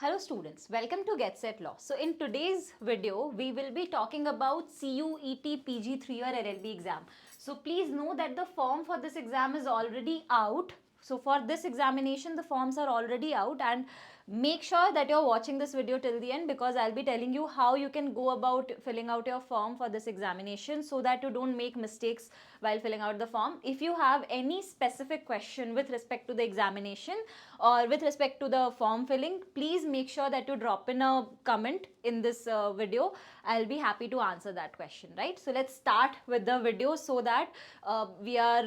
Hello students, welcome to Get Set Law. So in today's video, we will be talking about CUET PG 3-year LLB exam. So please know that the form for this exam is already out. So for this examination, the forms are already out, and make sure that you're watching this video till the end, because I'll be telling you how you can go about filling out your form for this examination so that you don't make mistakes while filling out the form. If you have any specific question with respect to the examination or with respect to the form filling, please make sure that you drop in a comment in this video. I'll be happy to answer that question, right? So let's start with the video so that we are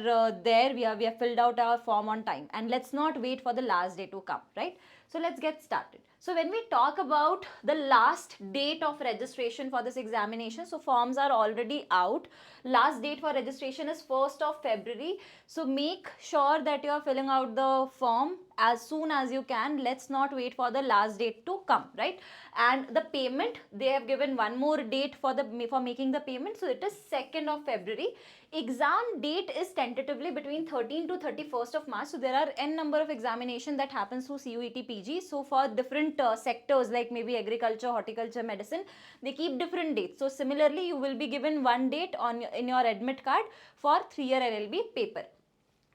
we have filled out our form on time, and let's not wait for the last day to come, right? So let's get started. So when we talk about the last date of registration for this examination, so forms are already out. Last date for registration is 1st of February. So make sure that you are filling out the form as soon as you can. Let's not wait for the last date to come, right? And the payment, they have given one more date for making the payment. So it is 2nd of February. Exam date is tentatively between 13 to 31st of March. So there are n number of examination that happens through CUET PG. So for different sectors like maybe agriculture, horticulture, medicine, they keep different dates. So similarly, you will be given one date in your admit card for 3-year LLB paper.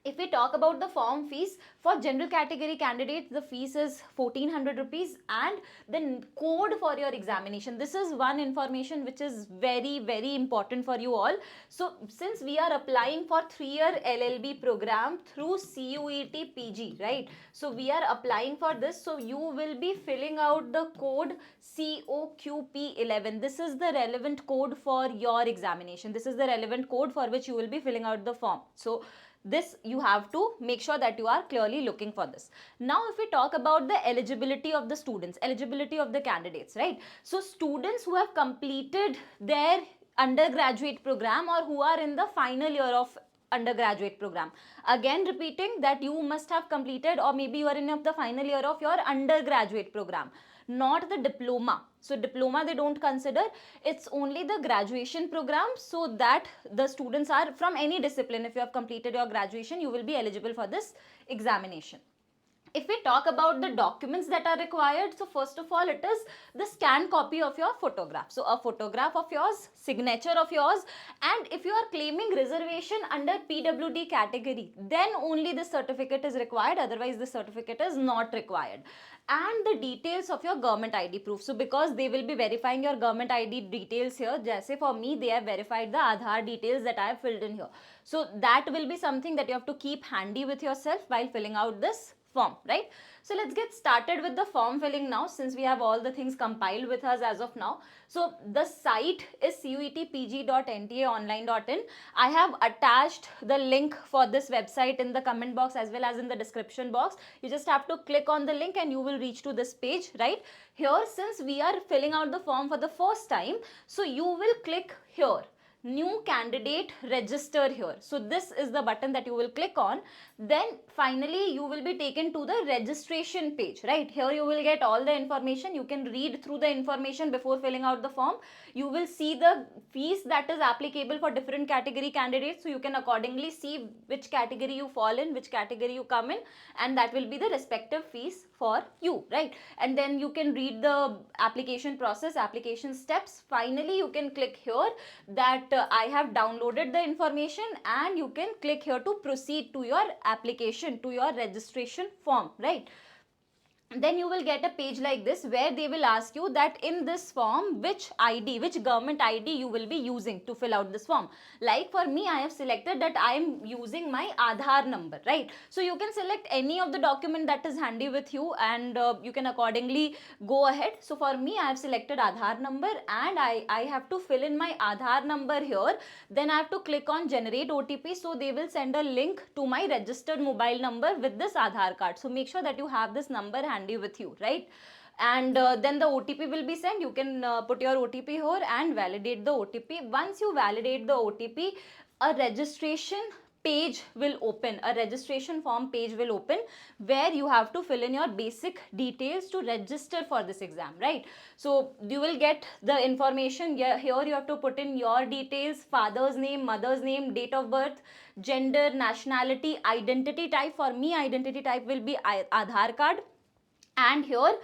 If we talk about the form fees, for general category candidates, the fees is 1400 rupees, and the code for your examination. This is one information which is very important for you all. So since we are applying for 3-year LLB program through CUET PG, right? So we are applying for this. So you will be filling out the code COQP11. This is the relevant code for your examination. This is the relevant code for which you will be filling out the form. So this you have to make sure that you are clearly looking for this. Now if we talk about the eligibility of the students, eligibility of the candidates, right? So students who have completed their undergraduate program or who are in the final year of undergraduate program. Again repeating that you must have completed, or maybe you are in the final year of your undergraduate program, not the diploma. So diploma they don't consider, it's only the graduation program, so that the students are from any discipline. If you have completed your graduation, you will be eligible for this examination. If we talk about the documents that are required, so first of all, it is the scanned copy of your photograph. So a photograph of yours, signature of yours, and if you are claiming reservation under PWD category, then only the certificate is required, otherwise the certificate is not required. And the details of your government ID proof. So because they will be verifying your government ID details here, just for me, they have verified the Aadhaar details that I have filled in here. So that will be something that you have to keep handy with yourself while filling out this form, right? So let's get started with the form filling now, since we have all the things compiled with us as of now. So the site is cuetpg.ntaonline.in. I have attached the link for this website in the comment box as well as in the description box. You just have to click on the link and you will reach to this page, right? Here, since we are filling out the form for the first time, so you will click here, new candidate, register here. So this is the button that you will click on. Then finally you will be taken to the registration page, right? Here you will get all the information. You can read through the information before filling out the form. You will see the fees that is applicable for different category candidates, so you can accordingly see which category you fall in, which category you come in, and that will be the respective fees for you, right? And then you can read the application process, application steps. Finally you can click here that I have downloaded the information, and you can click here to proceed to your application, to your registration form, right? Then you will get a page like this where they will ask you that in this form which ID, which government ID you will be using to fill out this form. Like for me, I have selected that I am using my Aadhaar number, right? So you can select any of the document that is handy with you, and you can accordingly go ahead. So for me, I have selected Aadhaar number, and I have to fill in my Aadhaar number here. Then I have to click on generate OTP. So they will send a link to my registered mobile number with this Aadhaar card. So make sure that you have this number handy with you, right? And then the OTP will be sent. You can put your OTP here and validate the OTP. Once you validate the OTP, a registration page will open, a registration form page will open, where you have to fill in your basic details to register for this exam, right? So you will get the information here. You have to put in your details, father's name, mother's name, date of birth, gender, nationality, identity type. For me, identity type will be Aadhaar card. And here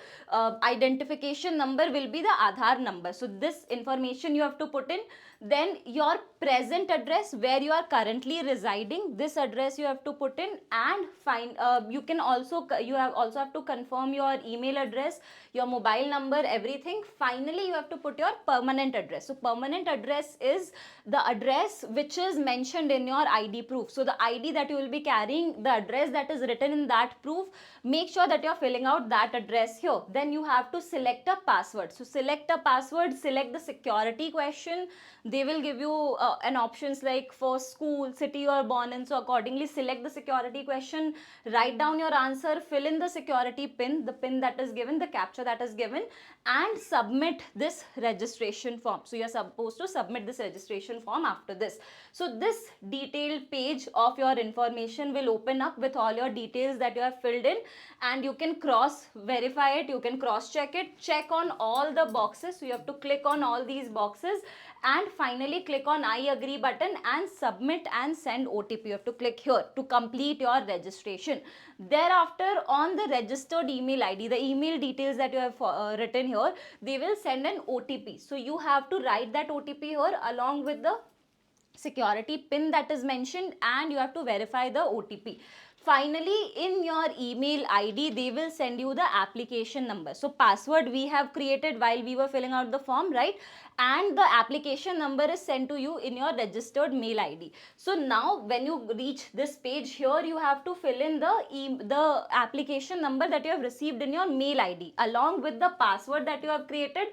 identification number will be the Aadhaar number. So this information you have to put in. Then your present address where you are currently residing, this address you have to put in. And find you can also also have to confirm your email address, your mobile number, everything. Finally you have to put your permanent address. So permanent address is the address which is mentioned in your ID proof. So the ID that you will be carrying, the address that is written in that proof, make sure that you are filling out that address here. Then you have to select a password. So select a password, select the security question. They will give you an options like for school, city you are born in. So accordingly select the security question, write down your answer, fill in the security pin, the pin that is given, the captcha that is given, and submit this registration form. So you are supposed to submit this registration form after this. So this detailed page of your information will open up with all your details that you have filled in, and you can cross verify it, you can cross check it, check on all the boxes. So you have to click on all these boxes, and finally click on I agree button and submit and send OTP. You have to click here to complete your registration. Thereafter, on the registered email ID, the email details that you have written here, they will send an OTP. So you have to write that OTP here along with the security pin that is mentioned, and you have to verify the OTP. Finally, in your email ID, they will send you the application number. So password we have created while we were filling out the form, right? And the application number is sent to you in your registered mail ID. So now when you reach this page here, you have to fill in the application number that you have received in your mail ID along with the password that you have created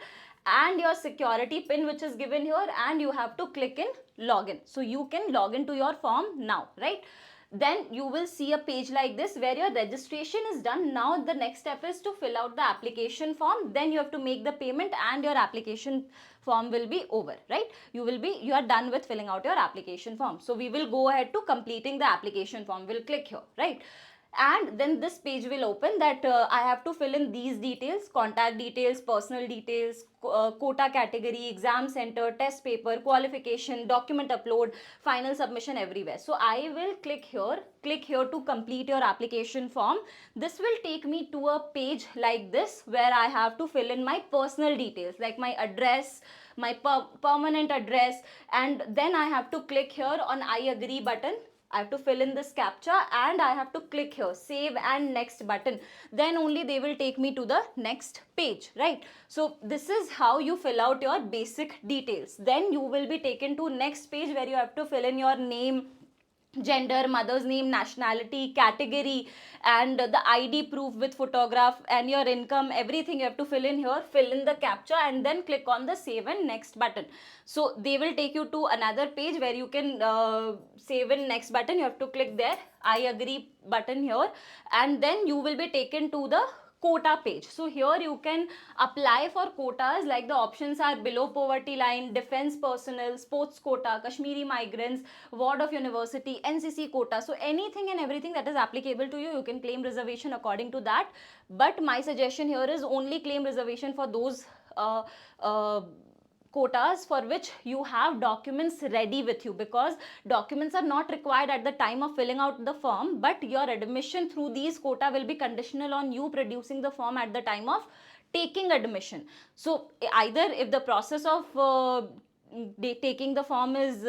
and your security pin which is given here, and you have to click in login. So you can log into your form now, right? Then you will see a page like this where your registration is done. Now the next step is to fill out the application form. Then you have to make the payment and your application form will be over, right? You are done with filling out your application form. So we will go ahead to completing the application form. We'll click here, right? And then this page will open that I have to fill in these details: contact details, personal details, quota category, exam center, test paper, qualification, document upload, final submission, everywhere. So I will click here to complete your application form. This will take me to a page like this where I have to fill in my personal details like my address, my permanent address, and then I have to click here on I agree button. I have to fill in this captcha and I have to click here save and next button. Then only they will take me to the next page, right? So this is how you fill out your basic details. Then you will be taken to next page where you have to fill in your name, gender, mother's name, nationality, category, and the ID proof with photograph and your income, everything you have to fill in here. Fill in the captcha and then click on the save and next button. So they will take you to another page where you can save and next button. You have to click there, I agree button here, and then you will be taken to the quota page. So here you can apply for quotas, like the options are below poverty line, defense personnel, sports quota, Kashmiri migrants, ward of university, NCC quota. So anything and everything that is applicable to you, you can claim reservation according to that. But my suggestion here is only claim reservation for those quotas for which you have documents ready with you, because documents are not required at the time of filling out the form, but your admission through these quota will be conditional on you producing the form at the time of taking admission. So either if the process of taking the form is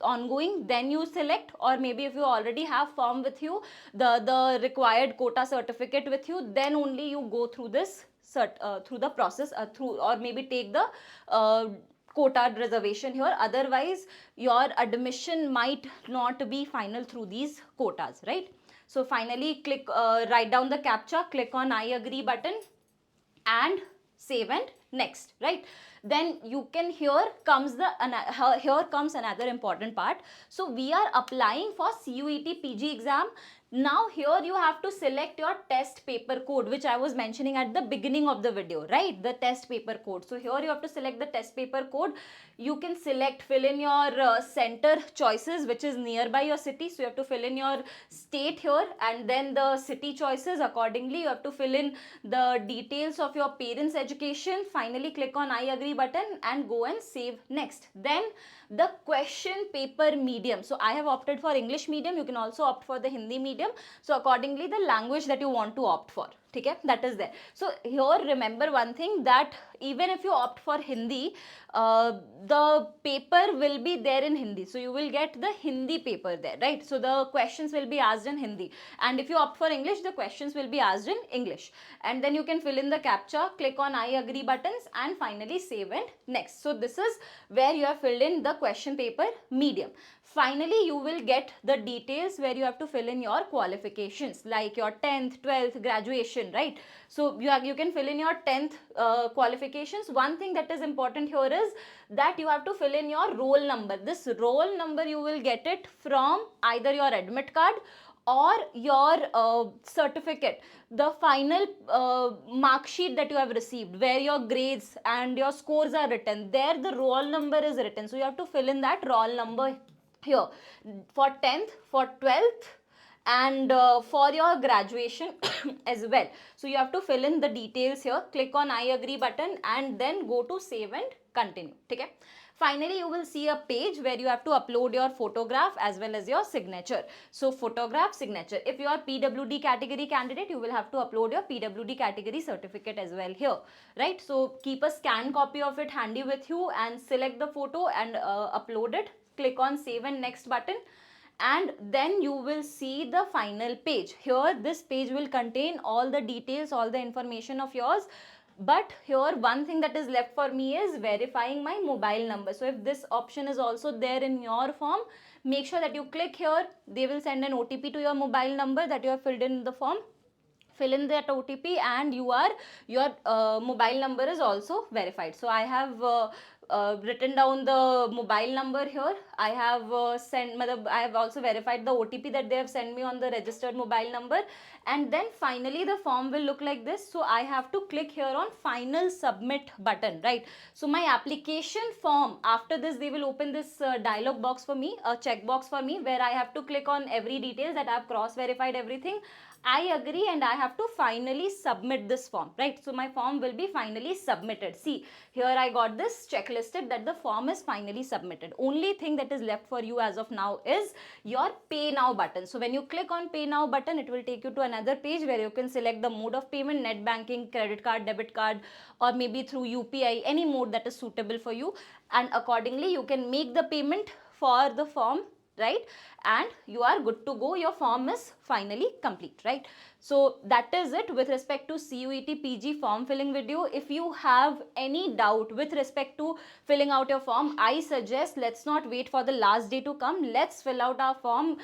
ongoing, then you select, or maybe if you already have form with you, the required quota certificate with you, then only you go through this through the process or maybe take the quota reservation here. Otherwise your admission might not be final through these quotas, right? So finally click write down the captcha, click on I agree button and save and next, right? Then you can here comes another important part. So we are applying for CUET PG exam. Now here you have to select your test paper code, which I was mentioning at the beginning of the video, right? The test paper code. So here you have to select the test paper code. You can fill in your center choices, which is nearby your city. So you have to fill in your state here and then the city choices. Accordingly, you have to fill in the details of your parents' education. Finally, click on I agree button and go and save next. Then the question paper medium. So I have opted for English medium. You can also opt for the Hindi medium. So accordingly, the language that you want to opt for. Okay, that is there. So here remember one thing, that even if you opt for Hindi, the paper will be there in Hindi. So you will get the Hindi paper there, right? So the questions will be asked in Hindi. And if you opt for English, the questions will be asked in English. And then you can fill in the CAPTCHA, click on I agree buttons, and finally save and next. So this is where you have filled in the question paper medium. Finally, you will get the details where you have to fill in your qualifications, like your 10th, 12th, graduation, right? So you can fill in your 10th qualifications. One thing that is important here is that you have to fill in your roll number. This roll number, you will get it from either your admit card or your certificate, the final mark sheet that you have received, where your grades and your scores are written. There the roll number is written. So you have to fill in that roll number here for 10th, for 12th, and for your graduation as well. So you have to fill in the details here, click on I agree button, and then go to save and continue. Okay. Finally, you will see a page where you have to upload your photograph as well as your signature. So photograph, signature. If you are PWD category candidate, you will have to upload your PWD category certificate as well here, right? So keep a scanned copy of it handy with you and select the photo and upload it. Click on save and next button, and then you will see the final page. Here this page will contain all the details, all the information of yours. But here one thing that is left for me is verifying my mobile number. So if this option is also there in your form, make sure that you click here. They will send an OTP to your mobile number that you have filled in the form. Fill in that OTP and your mobile number is also verified. So I have written down the mobile number here. I have I have also verified the OTP that they have sent me on the registered mobile number. And then finally the form will look like this. So I have to click here on final submit button, right? So my application form, after this they will open this dialog box for me, a checkbox for me, where I have to click on every details that I have cross verified everything. I agree, and I have to finally submit this form, right? So my form will be finally submitted. See, here I got this checklisted that the form is finally submitted. Only thing that is left for you as of now is your pay now button. So when you click on pay now button, it will take you to another page where you can select the mode of payment, net banking, credit card, debit card, or maybe through UPI, any mode that is suitable for you. And accordingly, you can make the payment for the form, right? And you are good to go. Your form is finally complete, right? So that is it with respect to CUET PG form filling video. If you have any doubt with respect to filling out your form, I suggest let's not wait for the last day to come. Let's fill out our form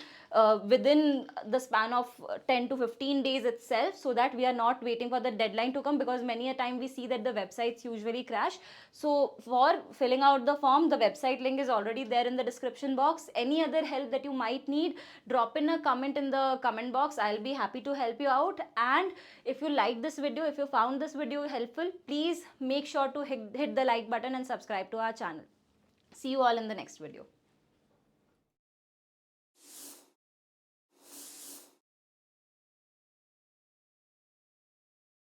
within the span of 10 to 15 days itself, so that we are not waiting for the deadline to come, because many a time we see that the websites usually crash. So for filling out the form, the website link is already there in the description box. Any other help that you might need, drop in a comment in the comment box. I'll be happy to help you out. And if you like this video, if you found this video helpful, please make sure to hit the like button and subscribe to our channel. See you all in the next video.